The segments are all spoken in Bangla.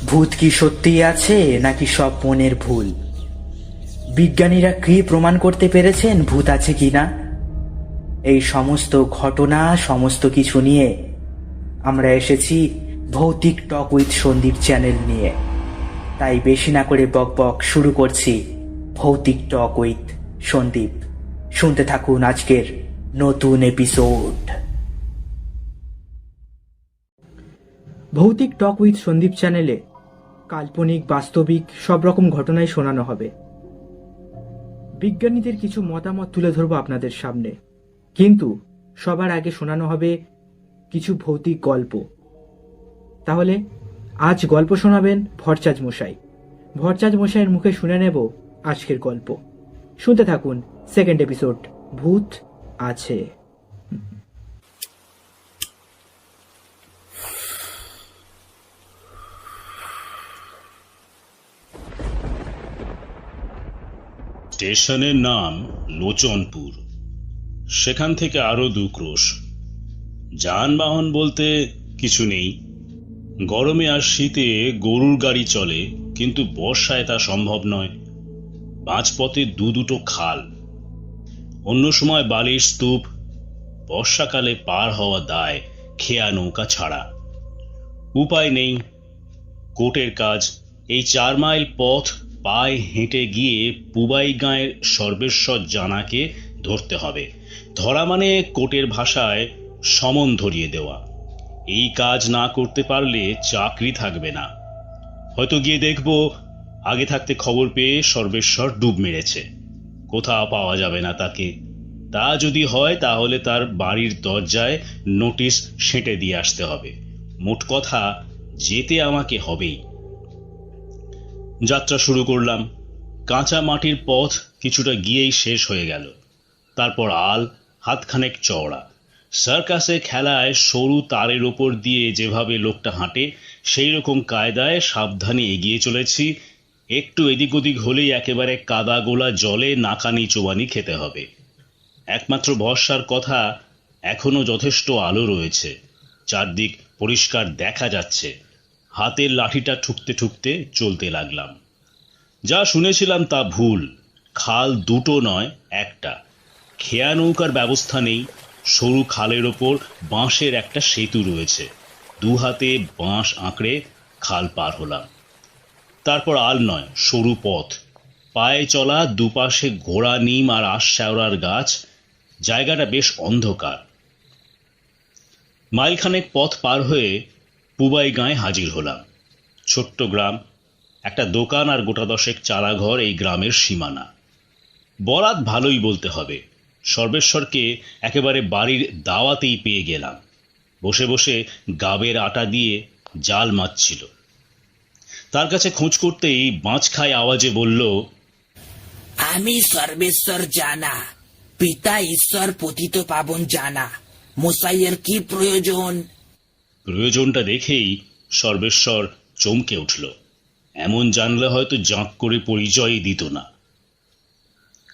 ভূত কি সত্যিই আছে নাকি সব মনের ভুল? বিজ্ঞানীরা কি প্রমাণ করতে পেরেছেন ভূত আছে কিনা? এই সমস্ত ঘটনা, সমস্ত কিছু নিয়ে আমরা এসেছি ভৌতিক টক উইথ সন্দীপ চ্যানেল নিয়ে। তাই বেশি না করে বকবক শুরু করছি ভৌতিক টক উইথ সন্দীপ। শুনতে থাকুন আজকের নতুন এপিসোড। ভৌতিক টক উইথ সন্দীপ চ্যানেলে কাল্পনিক, বাস্তবিক সব রকম ঘটনাই শোনানো হবে। বিজ্ঞানীদের কিছু মতামত তুলে ধরবো আপনাদের সামনে, কিন্তু সবার আগে শোনানো হবে কিছু ভৌতিক গল্প। তাহলে আজ গল্প শোনাবেন ভরচাজ মশাই। ভরচাজ মশাইয়ের মুখে শুনে নেব আজকের গল্প। শুনতে থাকুন সেকেন্ড এপিসোড, ভূত আছে। স্টেশনের নাম লোচনপুর। সেখান থেকে আরো 2 ক্রোশ। যানবাহন বলতে কিছু নেই। গরমে আর শীতে গরুর গাড়ি চলে, কিন্তু বর্ষায় তা সম্ভব নয়। মাঝপথে দুটো খাল, অন্য সময় বালির স্তূপ। বর্ষাকালে পার হওয়া দায় খেয়া নৌকা ছাড়া। উপায় নেই, কোর্টের কাজ। এই 4 মাইল পথ পায়ে হেঁটে গিয়ে পুবাই গাঁয়ের সর্বেশ্বর জানাকে ধরতে হবে। ধরা মানে কোর্টের ভাষায় সমন ধরিয়ে দেওয়া। এই কাজ না করতে পারলে চাকরি থাকবে না। হয়তো গিয়ে দেখব আগে থাকতে খবর পেয়ে সর্বেশ্বর ডুব মেরেছে, কোথাও পাওয়া যাবে না তাকে। তা যদি হয় তাহলে তার বাড়ির দরজায় নোটিশ সেঁটে দিয়ে আসতে হবে। মোট কথা, যেতে আমাকে হবেই। যাত্রা শুরু করলাম। কাঁচা মাটির পথ কিছুটা গিয়েই শেষ হয়ে গেল। তারপর আল হাতখানেক চওড়া। সার্কাসে খেলায় সরু তারের ওপর দিয়ে যেভাবে লোকটা হাঁটে, সেই রকম কায়দায় সাবধানে এগিয়ে চলেছি। একটু এদিক ওদিক হলেই একেবারে কাদা গোলা জলে নাকানি চোবানি খেতে হবে। একমাত্র ভরসার কথা, এখনো যথেষ্ট আলো রয়েছে, চারদিক পরিষ্কার দেখা যাচ্ছে। হাতের লাঠিটা ঠুকতে ঠুকতে চলতে লাগলাম। যা শুনেছিলাম তা ভুল। খাল 2টো নয়, 1টা। খেয়া নৌকার ব্যবস্থা নেই। সরু খালের ওপর বাঁশের একটা সেতু রয়েছে। 2 হাতে বাঁশ আঁকড়ে খাল পার হলাম। তারপর আল নয়, সরু পথ, পায়ে চলা, দুপাশে ঘোড়া নিম আর আশশ্যাওড়ার গাছ। জায়গাটা বেশ অন্ধকার। মাইলখানেক পথ পার হয়ে পুবাই গাঁয়ে হাজির হলাম। ছোট্ট গ্রাম, একটা দোকান আর গোটা 10 চালাঘর এই গ্রামের সীমানা। বরাত ভালোই বলতে হবে। সর্বেশ্বরকে একেবারে বাড়ির দাওয়াতেই পেয়ে গেলাম। বসে বসে গাবের আটা দিয়ে জাল মাছছিল। তার কাছে খোঁজ করতেই বাঁচ খায় আওয়াজে বলল, আমি সর্বেশ্বর জানা, পিতা ঈশ্বর পতিত পাবন জানা। মশাইয়ের কি প্রয়োজন? প্রয়োজনটা দেখেই সর্বেশ্বর চমকে উঠল। এমন জানলে হয়তো জাঁক করে পরিচয়ই দিত না।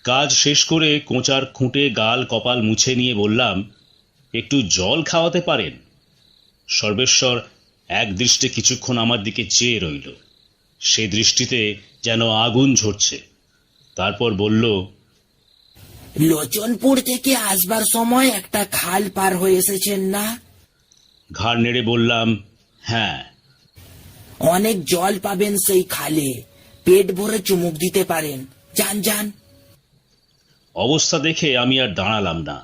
কাজ শেষ করে কোঁচার খুঁটে গাল কপাল মুছে নিয়ে বললাম, একটু জল খাওয়াতে পারেন? সর্বেশ্বর এক দৃষ্টে কিছুক্ষণ আমার দিকে চেয়ে রইল। সে দৃষ্টিতে যেন আগুন ঝরছে। তারপর বলল, লোচনপুর থেকে আসবার সময় একটা খাল পার হয়ে এসেছেন না? ঘাড় নেড়ে বললাম, হ্যাঁ। অনেক জল পাবেন সেই খালে, পেট ভরে চুমুক দিতে পারেন। যান যান। অবস্থা দেখে আমি আর দাঁড়ালাম না।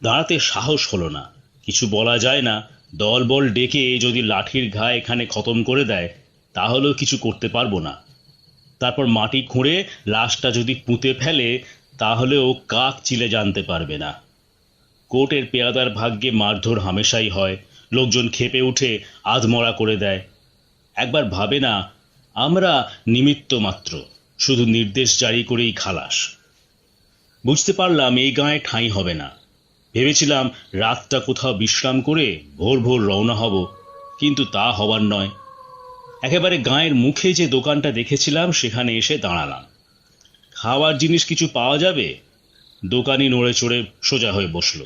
দাঁড়াতে সাহস হলো না। কিছু বলা যায় না। দলবল ডেকে যদি লাঠির ঘা এখানে খতম করে দেয়, তাহলেও কিছু করতে পারবো না। তারপর মাটি খুঁড়ে লাশটা যদি পুঁতে ফেলে, তাহলেও কাক চিলে জানতে পারবে না। কোর্টের পেয়াদার ভাগ্যে মারধর হামেশাই হয়। লোকজন ক্ষেপে উঠে আধমরা করে দেয়। একবার ভাবে না, আমরা নিমিত্ত মাত্র, শুধু নির্দেশ জারি করেই খালাস। বুঝতে পারলাম এই গাঁয়ে ঠাঁই হবে না। ভেবেছিলাম রাতটা কোথাও বিশ্রাম করে ভোর ভোর রওনা হব, কিন্তু তা হবার নয়। একেবারে গাঁয়ের মুখে যে দোকানটা দেখেছিলাম সেখানে এসে দাঁড়ালাম। খাওয়ার জিনিস কিছু পাওয়া যাবে? দোকানি নড়ে চড়ে সোজা হয়ে বসল।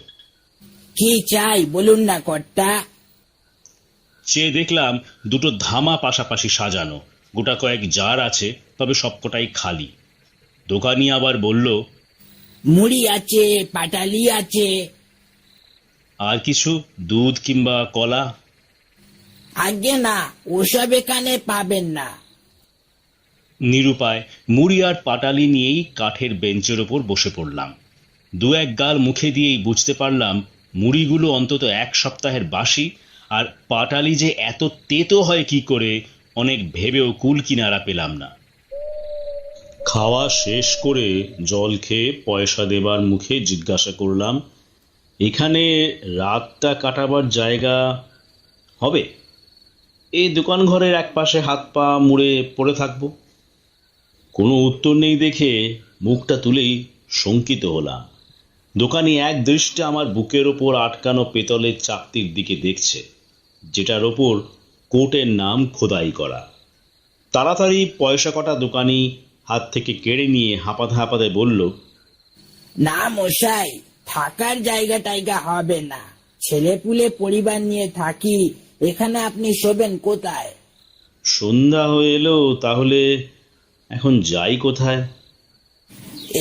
কি চাই বলুন না কর্তা? চেয়ে দেখলাম দুটো ধামা পাশাপাশি সাজানো, গোটা কয়েক জার আছে, তবে সবকটাই খালি। দোকানি আবার বলল, মুড়ি আছে, পাটালি আছে। আর কিছু দুধ কিংবা কলা? আগে না, ওসব এখানে পাবেন না। নিরুপায় মুড়ি আর পাটালি নিয়েই কাঠের বেঞ্চের ওপর বসে পড়লাম। দু এক গাল মুখে দিয়েই বুঝতে পারলাম মুড়িগুলো অন্তত এক সপ্তাহের বাসি, আর পাটালি যে এত তেতো হয় কি করে, অনেক ভেবেও কুল কিনারা পেলাম না। খাওয়া শেষ করে জল খেয়ে পয়সা দেবার মুখে জিজ্ঞাসা করলাম, এখানে রাতটা কাটাবার জায়গা হবে? এই দোকান ঘরের এক পাশে হাত পা মুড়ে পড়ে থাকবো। কোনো উত্তর নেই দেখে মুখটা তুলেই শঙ্কিত হলাম। দোকানি এক দৃষ্টে আমার বুকের ওপর আটকানো পেতলের চাকতির দিকে দেখছে, যেটার ওপর কোটের নাম খোদাই করা। তাড়াতাড়ি পয়সা কটা দোকানি হাত থেকে কেড়ে নিয়ে হাঁপাতে হাঁপাতে বলল, না মশাই, থাকার জায়গা টাইগা হবে না। ছেলেপুলে পরিবার নিয়ে থাকি, এখানে আপনি শোবেন কোথায়? সন্ধ্যা হয়ে এলো, তাহলে এখন যাই কোথায়?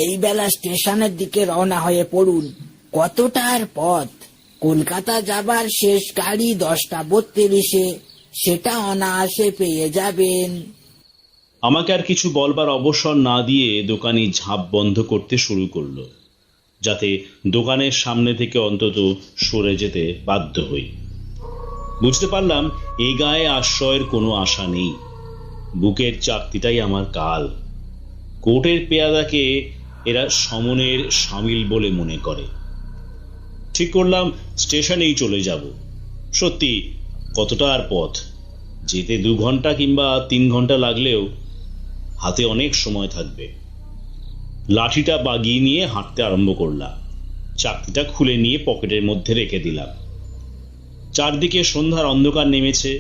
এই বেলা স্টেশনের দিকে রওনা হয়ে পড়ুন। কতটার পথ? কলকাতা যাবার শেষ গাড়ি 10:32, সেটা অনায়াসে পেয়ে যাবেন। আমাকে আর কিছু বলবার অবসর না দিয়ে দোকানি ঝাঁপ বন্ধ করতে শুরু করলো, যাতে দোকানের সামনে থেকে অন্তত সরে যেতে বাধ্য হই। বুঝতে পারলাম এই গায়ে আশ্রয়ের কোনো আশা নেই। বুকের চাকতিটাই আমার কাল। কোর্টের পেয়াদাকে এরা সমনের সামিল বলে মনে করে। ঠিক করলাম স্টেশনেই চলে যাব। সত্যি কতটা আর পথ, যেতে 2 ঘন্টা কিংবা 3 ঘন্টা লাগলেও হাতে অনেক সময় থাকবে। লাঠিটা বাগিয়ে নিয়ে হাঁটতে আরম্ভ করলাম। চাকতিটা খুলে নিয়ে পকেটের মধ্যে রেখে দিলাম। চারদিকে সন্ধ্যার অন্ধকার নেমেছে,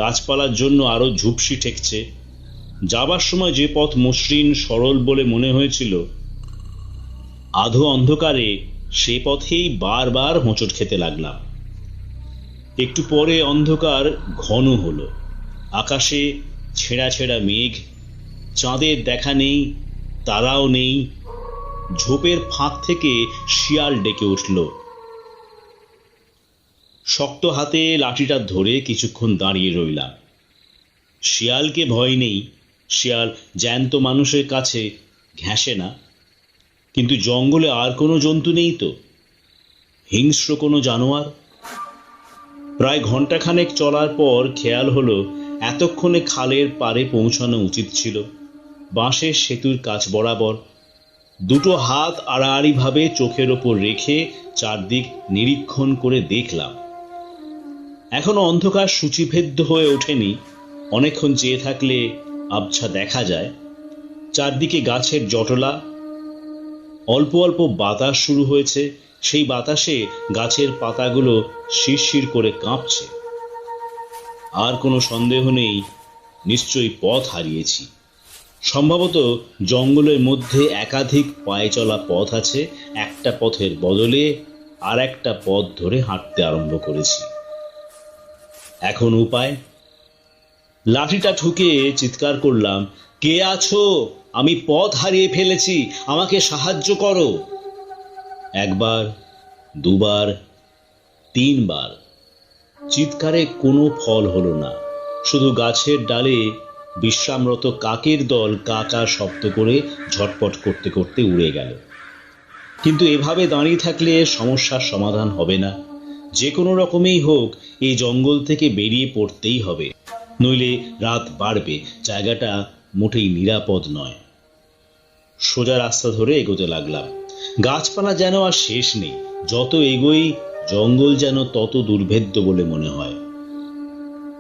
গাছপালার জন্য আরো ঝুপসি ঠেকছে। যাবার সময় যে পথ মসৃণ সরল বলে মনে হয়েছিল, আধো অন্ধকারে সে পথেই বারবার হোঁচট খেতে লাগলাম। একটু পরে অন্ধকার ঘন হলো। আকাশে ছেঁড়া ছেঁড়া মেঘ, চাঁদের দেখা নেই, তারাও নেই। ঝোপের ফাঁক থেকে শিয়াল ডেকে উঠল। শক্ত হাতে লাঠিটা ধরে কিছুক্ষণ দাঁড়িয়ে রইলাম। শিয়ালকে ভয় নেই, শিয়াল জ্যান্ত মানুষের কাছে ঘেঁষে না। কিন্তু জঙ্গলে আর কোনো জন্তু নেই তো, হিংস্র কোনো জানোয়ার? প্রায় ঘন্টাখানেক চলার পর খেয়াল হলো এতক্ষণে খালের পাড়ে পৌঁছানো উচিত ছিল। বাঁশের সেতুর কাছ বরাবর দুটো হাত আড়াআড়ি ভাবে চোখের ওপর রেখে চারদিক নিরীক্ষণ করে দেখলাম। এখনো অন্ধকার সূচিভেদ্য হয়ে ওঠেনি। অনেকক্ষণ চেয়ে থাকলে আবছা দেখা যায়। চারদিকে গাছের জটলা, অল্প অল্প বাতাস শুরু হয়েছে। সেই বাতাসে গাছের পাতাগুলো শিরশির করে কাঁপছে। আর কোনো সন্দেহ নেই, নিশ্চয়ই পথ হারিয়েছি। সম্ভবত জঙ্গলের মধ্যে একাধিক পায়ে চলা পথ আছে। একটা পথের বদলে আর একটা পথ ধরে হাঁটতে আরম্ভ করেছি। এখন উপায়? লাঠিটা ঠুকে চিৎকার করলাম, কে আছো? আমি পথ হারিয়ে ফেলেছি, আমাকে সাহায্য করো। 1 বার, 2 বার, 3 বার। চিৎকারে কোনো ফল হলো না। শুধু গাছের ডালে বিশ্রামরত কাকের দল কা কা শব্দ করে ঝটপট করতে করতে উড়ে গেল। কিন্তু এভাবে দাঁড়িয়ে থাকলে সমস্যার সমাধান হবে না। যে কোনো রকমেই হোক এই জঙ্গল থেকে বেরিয়ে পড়তেই হবে, নইলে রাত বাড়বে। জায়গাটা মোটেই নিরাপদ নয়। সোজা রাস্তা ধরে এগোতে লাগলাম। গাছপালা যেন আর শেষ নেই। যত এগোই জঙ্গল যেন তত দুর্ভেদ্য বলে মনে হয়।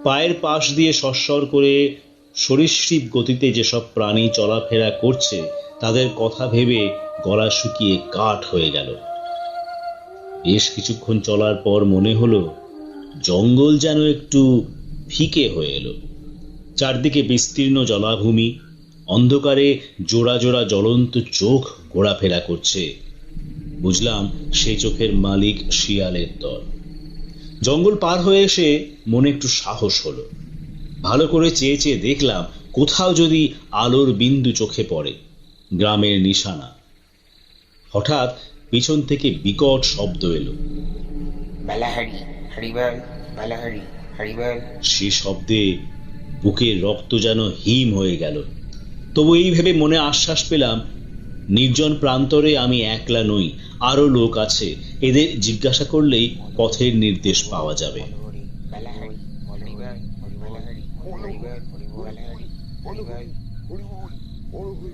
পায়ের পাশ দিয়ে সস্বর করে সরীসৃপ গতিতে যেসব প্রাণী চলাফেরা করছে, তাদের কথা ভেবে গলা শুকিয়ে কাঠ হয়ে গেল। বেশ কিছুক্ষণ চলার পর মনে হলো জঙ্গল যেন একটু ফিকে হয়ে এলো। চারদিকে বিস্তীর্ণ জলাভূমি, অন্ধকারে জোড়া জোড়া জ্বলন্ত চোখ ঘোরাফেরা করছে। বুঝলাম সে চোখের মালিক শিয়ালের দল। জঙ্গল পার হয়ে এসে মনে একটু সাহস হলো। ভালো করে চেয়ে চেয়ে দেখলাম কোথাও যদি আলোর বিন্দু চোখে পড়ে। গ্রামের নিশানা। হঠাৎ পিছন থেকে বিকট শব্দ এলো। বালাহারি হরিবল, বালাহারি হরিবল। সে শব্দে বুকের রক্ত যেন হিম হয়ে গেল। তবু এই ভেবে মনে আশ্বাস পেলাম, নির্জন প্রান্তরে আমি একলা নই, আরো লোক আছে। এদের জিজ্ঞাসা করলেই পথের নির্দেশ পাওয়া যাবে। বালাহারি হরিবল, বালাহারি হরিবল, বালাহারি হরিবল।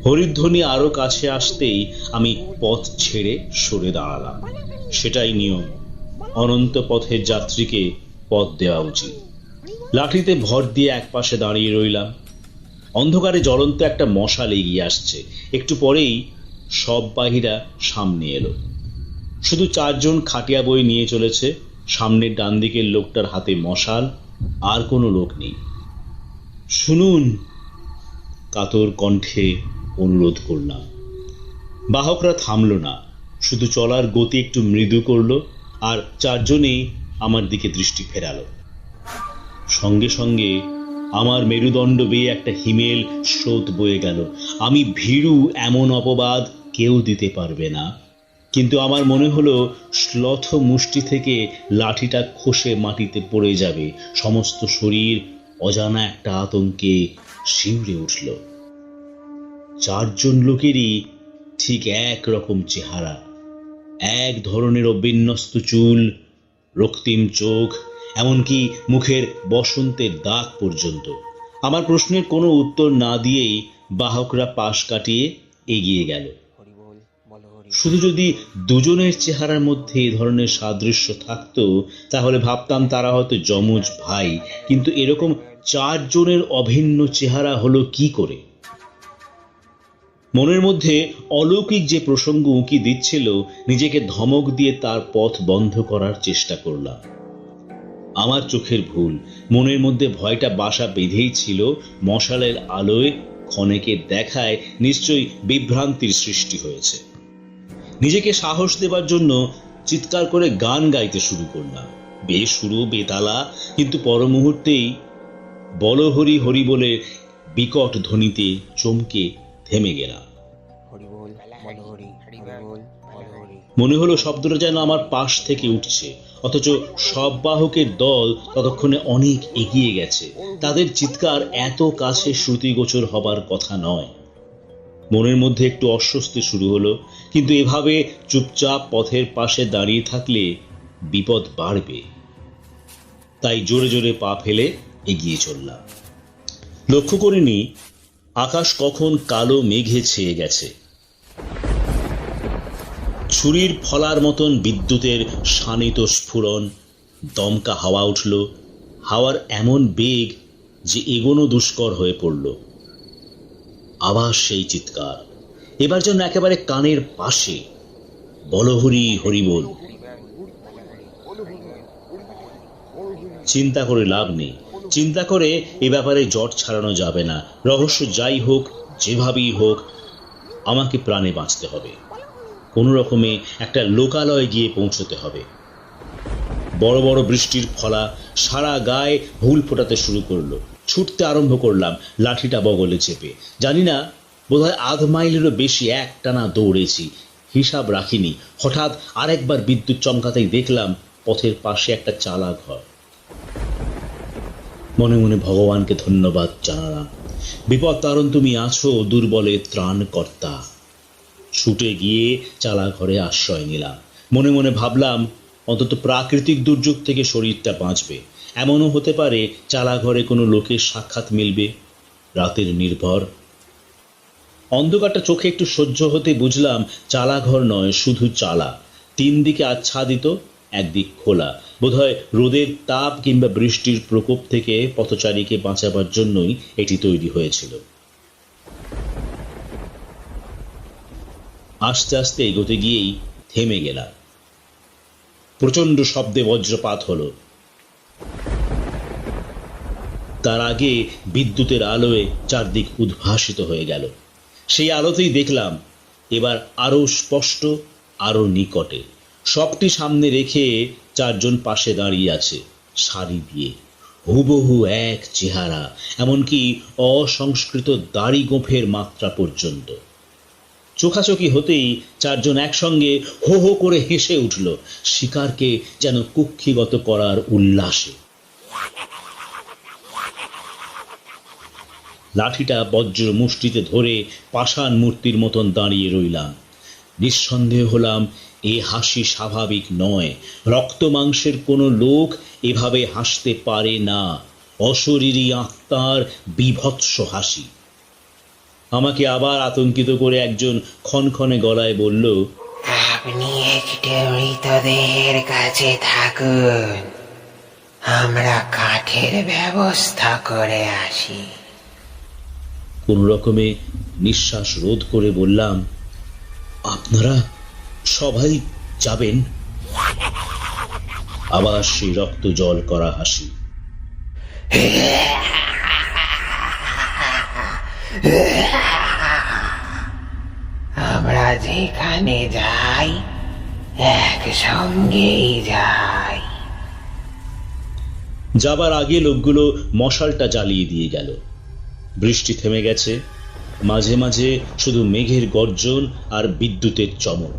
হরিধ্বনি আরো কাছে আসতেই আমি পথ ছেড়ে সরে দাঁড়ালাম। সেটাই নিয়ম। অনন্ত পথের যাত্রীকে পথ দেওয়া উচিত। লাঠিতে ভর দিয়ে একপাশে দাঁড়িয়ে রইলাম। অন্ধকারে জ্বলন্ত একটা মশাল এগিয়ে আসছে। একটু পরেই সব বাহিরা সামনে এলো। শুধু 4 জন খাটিয়া বই নিয়ে চলেছে। সামনের ডান দিকের লোকটার হাতে মশাল, আর কোনো লোক নেই। শুনুন, কাতর কণ্ঠে অনুরোধ করলাম। বাহকরা থামল না, শুধু চলার গতি একটু মৃদু করলো, আর 4 জনেই আমার দিকে দৃষ্টি ফেরালো। সঙ্গে সঙ্গে আমার মেরুদণ্ড বেয়ে একটা হিমেল স্রোত বয়ে গেল। আমি ভীরু, এমন অপবাদ কেউ দিতে পারবে না। কিন্তু আমার মনে হলো শ্লথ মুষ্টি থেকে লাঠিটা খসে মাটিতে পড়ে যাবে। সমস্ত শরীর অজানা একটা আতঙ্কে শিউরে উঠল। 4 জন লোকেরই ঠিক এক রকম চেহারা, এক ধরনের অবিন্যস্ত চুল, রক্তিম চোখ, এমনকি মুখের বসন্তের দাগ পর্যন্ত। আমার প্রশ্নের কোনো উত্তর না দিয়েই বাহকরা পাশ কাটিয়ে এগিয়ে গেল। শুধু যদি দুজনের চেহারার মধ্যে এ ধরনের সাদৃশ্য থাকতো, তাহলে ভাবতাম তারা হয়তো যমজ ভাই। কিন্তু এরকম 4 জনের অভিন্ন চেহারা হলো কি করে? মনের মধ্যে অলৌকিক যে প্রসঙ্গ উঁকি দিচ্ছিল, নিজেকে ধমক দিয়ে তার পথ বন্ধ করার চেষ্টা করলাম। আমার চোখের ভুল। মনের মধ্যে ভয়টা বাসা বেঁধেই ছিল। মশালের আলোয় ক্ষণেকের দেখায় নিশ্চয়ই বিভ্রান্তির সৃষ্টি হয়েছে। নিজেকে সাহস দেবার জন্য চিৎকার করে গান গাইতে শুরু করলাম। বেসুরো, বেতালা, কিন্তু পর মুহূর্তেই বলহরি হরি বলে বিকট ধ্বনিতে চমকে থেমে গেলাম। মনে হলো শব্দটা যেন আমার পাশ থেকে উঠছে, অথচ সব বাহকের দল ততক্ষণে অনেক এগিয়ে গেছে। তাদের চিৎকার এত কাছে শ্রুতিগোচর হবার কথা নয়। মনের মধ্যে একটু অস্বস্তি শুরু হলো, কিন্তু এভাবে চুপচাপ পথের পাশে দাঁড়িয়ে থাকলে বিপদ বাড়বে। তাই জোরে জোরে পা ফেলে এগিয়ে চললাম। লক্ষ্য করিনি আকাশ কখন কালো মেঘে ছেয়ে গেছে। ছুরির ফলার মতন বিদ্যুতের শানিত স্ফুরণ, দমকা হাওয়া উঠল। হাওয়ার এমন বেগ যে এগোনো দুষ্কর হয়ে পড়ল। আবার সেই চিৎকার, এবার যেন একেবারে কানের পাশে। বলহরি হরিবোল। চিন্তা করে লাভ নেই। চিন্তা করে এ ব্যাপারে জট ছাড়ানো যাবে না। রহস্য যাই হোক, যেভাবেই হোক, আমাকে প্রাণে বাঁচতে হবে। কোনো রকমে একটা লোকালয়ে গিয়ে পৌঁছতে হবে। বড় বড় বৃষ্টির ফলা সারা গায়ে হুল ফোটাতে শুরু করলো। ছুটতে আরম্ভ করলাম, লাঠিটা বগলে চেপে। জানি না, বোধহয় 1/2 মাইলেরও বেশি একটানা দৌড়েছি, হিসাব রাখিনি। হঠাৎ আরেকবার বিদ্যুৎ চমকাতেই দেখলাম পথের পাশে একটা চালা ঘর। মনে মনে ভগবানকে ধন্যবাদ জানালাম। বিপদ তারণ তুমি আছো, দুর্বলের ত্রাণকর্তা। ছুটে গিয়ে চালা ঘরে আশ্রয় নিলাম। মনে মনে ভাবলাম, অন্তত প্রাকৃতিক দুর্যোগ থেকে শরীরটা বাঁচবে। এমনও হতে পারে চালা ঘরে কোনো লোকের সাক্ষাৎ মিলবে। রাতের নির্ভর। অন্ধকারটা চোখে একটু সহ্য হতে বুঝলাম চালা ঘর নয়, শুধু চালা। 3 দিকে আচ্ছাদিত, একদিক খোলা। বোধহয় রোদের তাপ কিংবা বৃষ্টির প্রকোপ থেকে পথচারীকে বাঁচাবার জন্যই এটি তৈরি হয়েছিল। আস্তে আস্তে এগোতে গিয়েই থেমে গেলাম। প্রচন্ড শব্দে বজ্রপাত হলো। তার আগে বিদ্যুতের আলোয় চারদিক উদ্ভাসিত হয়ে গেল। সেই আলোতেই দেখলাম এবার আরো স্পষ্ট, আরো নিকটে। সবটি সামনে রেখে চারজন পাশে দাঁড়িয়ে আছে সারি দিয়ে, হুবহু এক চেহারা, এমনকি অসংস্কৃত দাড়ি গোঁফের মাত্রা পর্যন্ত। চোখাচোখি হতেই চারজন একসঙ্গে হো হো করে হেসে উঠল, শিকারকে যেন কুক্ষিগত করার উল্লাসে। লাঠিটা বজ্র মুষ্টিতে ধরে পাষাণ মূর্তির মতন দাঁড়িয়ে রইলাম। নিঃসন্দেহ হলাম এ হাসি স্বাভাবিক নয়। রক্ত মাংসের কোনো লোক এভাবে হাসতে পারে না। অশরীরী আত্মার বীভৎস হাসি। আমাকে আবার আতঙ্কিত করে একজন ক্ষণক্ষণে গলায় বলল, আপনি একটু মৃতদেহের কাছে থাকুন, আমরা কাঠের ব্যবস্থা করে আসি। কোন রকমে নিঃশ্বাস রোধ করে বললাম, আপনারা সবাই যাবেন? আবার সেই রক্ত জল করা হাসি। আমরা যেখানে যাই একসঙ্গেই যাই। যাবার আগে লোকগুলো মশালটা জ্বালিয়ে দিয়ে গেল। বৃষ্টি থেমে গেছে, মাঝে মাঝে শুধু মেঘের গর্জন আর বিদ্যুতের চমক।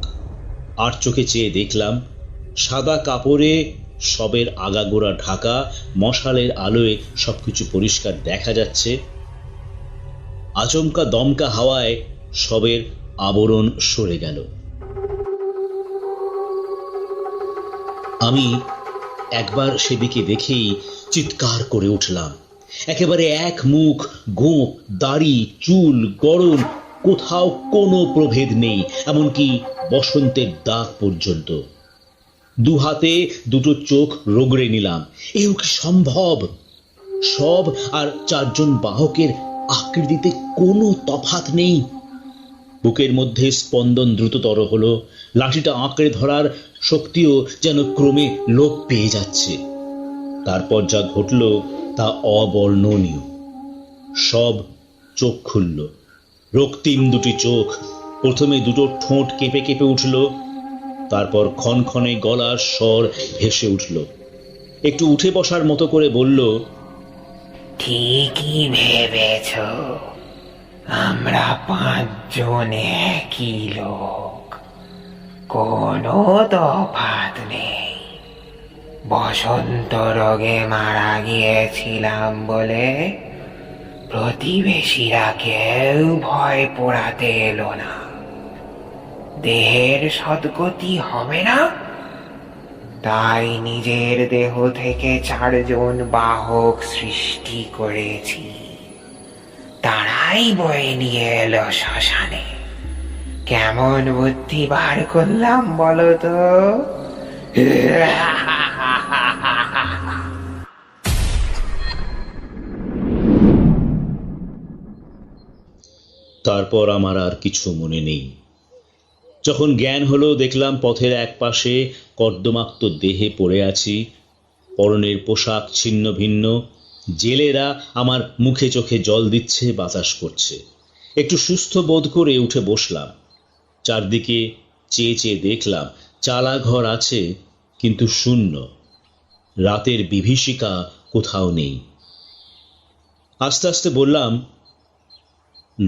আর চোখে চেয়ে দেখলাম সাদা কাপড়ে সবের আগাগোড়া ঢাকা, মশালের আলোয় সবকিছু পরিষ্কার দেখা যাচ্ছে। আচমকা দমকা হাওয়ায় সবের আবরণ সরে গেল। আমি একবার সেদিকে দেখেই চিৎকার করে উঠলাম। একেবারে এক মুখ, গোঁফ, দাড়ি, চুল, গড়ন, কোথাও কোনো প্রভেদ নেই, এমনকি বসন্তের দাগ পর্যন্ত। দু হাতে দুটো চোখ রগড়ে নিলাম। এও কি সম্ভব? সব আর চারজন বাহকের আকৃতিতে কোনো তফাৎ নেই। বুকের মধ্যে স্পন্দন দ্রুততর হলো। লাঠিটা আঁকড়ে ধরার শক্তিও যেন ক্রমে লোপ পেয়ে যাচ্ছে। তারপর যা ঘটল তা অবর্ণনীয়। সব চোখ খুলল, রক্তিম দুটি চোখ। প্রথমে দুটো ঠোঁট কেঁপে কেঁপে উঠল, তারপর ক্ষণক্ষণে গলার স্বর ভেসে উঠল। একটু উঠে বসার মতো করে বলল, ঠিকই ভেবেছ, আমরা পাঁচজন একই লোক, কোনো তফাৎ নেই। বসন্ত রোগে মারা গিয়েছিলাম বলে প্রতিবেশীরা কেউ ভয় পোড়াতে এলো না। দেহের সদ্গতি হবে না, তাই নিজের দেহ থেকে চারজন বাহক সৃষ্টি করেছি। তারাই বয়ে নিয়ে এলো শ্মশানে। কেমন বুদ্ধি বার করলাম বলো তো? তারপর আমার আর কিছু মনে নেই। যখন জ্ঞান হলো দেখলাম পথের এক পাশে কর্দমাক্ত দেহে পড়ে আছি, পরনের পোশাক ছিন্ন ভিন্ন। জেলেরা আমার মুখে চোখে জল দিচ্ছে, বাতাস করছে। একটু সুস্থ বোধ করে উঠে বসলাম। চারদিকে চেয়ে চেয়ে দেখলাম চালা ঘর আছে, কিন্তু শূন্য। রাতের বিভীষিকা কোথাও নেই। আস্তে আস্তে বললাম,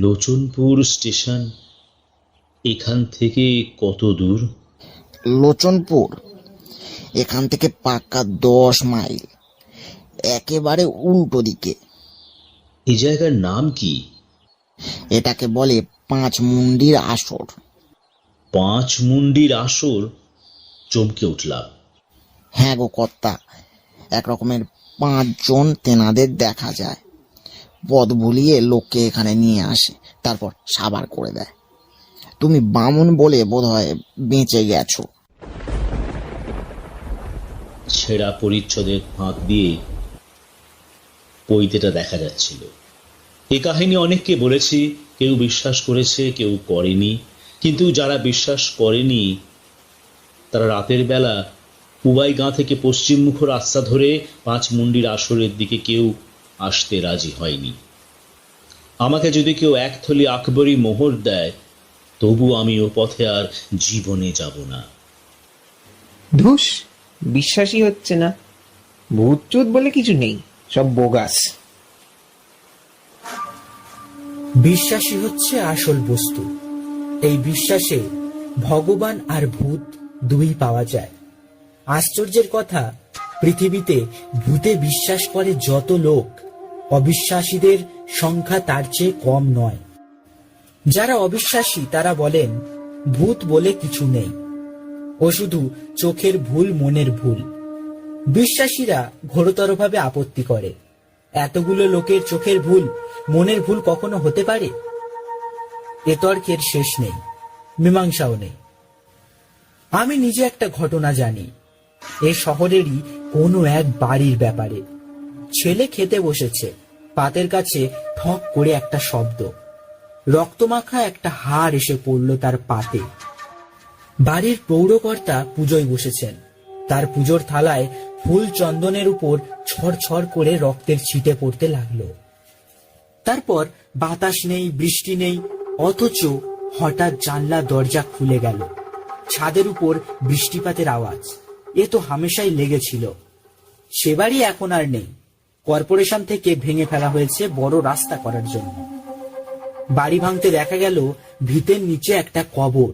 লোচনপুর স্টেশন এখান থেকে কত দূর? লোচনপুর এখান থেকে পাক্কা 10 মাইল, একেবারে উল্টো দিকে। এই জায়গার নাম কি? এটাকে বলে 5 মুন্ডির আসর। 5 মুন্ডির আসর? চমকে উঠলাম। হ্যাঁ গো কর্তা, এক রকমের 5 জন তেনাদের দেখা যায়। পথ ভুলিয়ে লোককে এখানে নিয়ে আসে, তারপর সাবার করে দেয়। তুমি বামুন বলে বোধহয় বেঁচে গেছো। ছেঁড়া পরিচ্ছদের ফাঁক দিয়ে পৈতেটা দেখা যাচ্ছিল। এই কাহিনী অনেককে বলেছি, কেউ বিশ্বাস করেছে, কেউ করেনি। কিন্তু যারা বিশ্বাস করেনি তারা রাতের বেলা পুবাই গাঁ থেকে পশ্চিমমুখ রাস্তা ধরে 5 মুন্ডির আসরের দিকে কেউ আসতে রাজি হয়নি। আমাকে যদি কেউ 1 থলি আকবরী মোহর দেয়, তবু আমি ও পথে আর জীবনে যাব না। ধুস, বিশ্বাসই হচ্ছে না। ভূত চুত বলে কিছু নেই, সব বোগাস। বিশ্বাসই হচ্ছে আসল বস্তু। এই বিশ্বাসে ভগবান আর ভূত দুই পাওয়া যায়। আশ্চর্যের কথা, পৃথিবীতে ভূতে বিশ্বাস করে যত লোক, অবিশ্বাসীদের সংখ্যা তার চেয়ে কম নয়। যারা অবিশ্বাসী তারা বলেন ভূত বলে কিছু নেই, ও শুধু চোখের ভুল, মনের ভুল। বিশ্বাসীরা ঘোরতরভাবে আপত্তি করে, এতগুলো লোকের চোখের ভুল, মনের ভুল কখনো হতে পারে? এ তর্কের শেষ নেই, মীমাংসাও নেই। আমি নিজে একটা ঘটনা জানি, এ শহরেরই কোনো এক বাড়ির ব্যাপারে। ছেলে খেতে বসেছে, পাতের কাছে ঠক করে একটা শব্দ, রক্তমাখা একটা হাড় এসে পড়ল তার পাতে। বাড়ির পৌরকর্তা পুজোয় বসেছেন, তার পুজোর থালায় ফুল চন্দনের উপর ছড় করে রক্তের ছিটে পড়তে লাগলো। তারপর বাতাস নেই, বৃষ্টি নেই, অথচ হঠাৎ জানলা দরজা খুলে গেল। ছাদের উপর বৃষ্টিপাতের আওয়াজ। এ তো হামেশাই লেগেছিল। সে বাড়ি এখন আর নেই, কর্পোরেশন থেকে ভেঙে ফেলা হয়েছে বড় রাস্তা করার জন্য। বাড়ি ভাঙতে দেখা গেল ভিতের নিচে একটা কবর।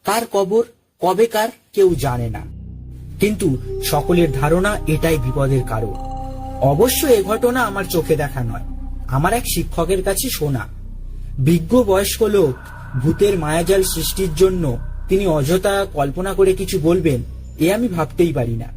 কার কবর, কবেকার কেউ জানে না, কিন্তু সকলের ধারণা এটাই বিপদের কারণ। অবশ্য এ ঘটনা আমার চোখে দেখা নয়, আমার এক শিক্ষকের কাছে শোনা। বিজ্ঞ বয়স্ক লোক ভূতের মায়াজাল সৃষ্টির জন্য তিনি অযথা কল্পনা করে কিছু বলবেন, এ আমি ভাবতেই পারি না।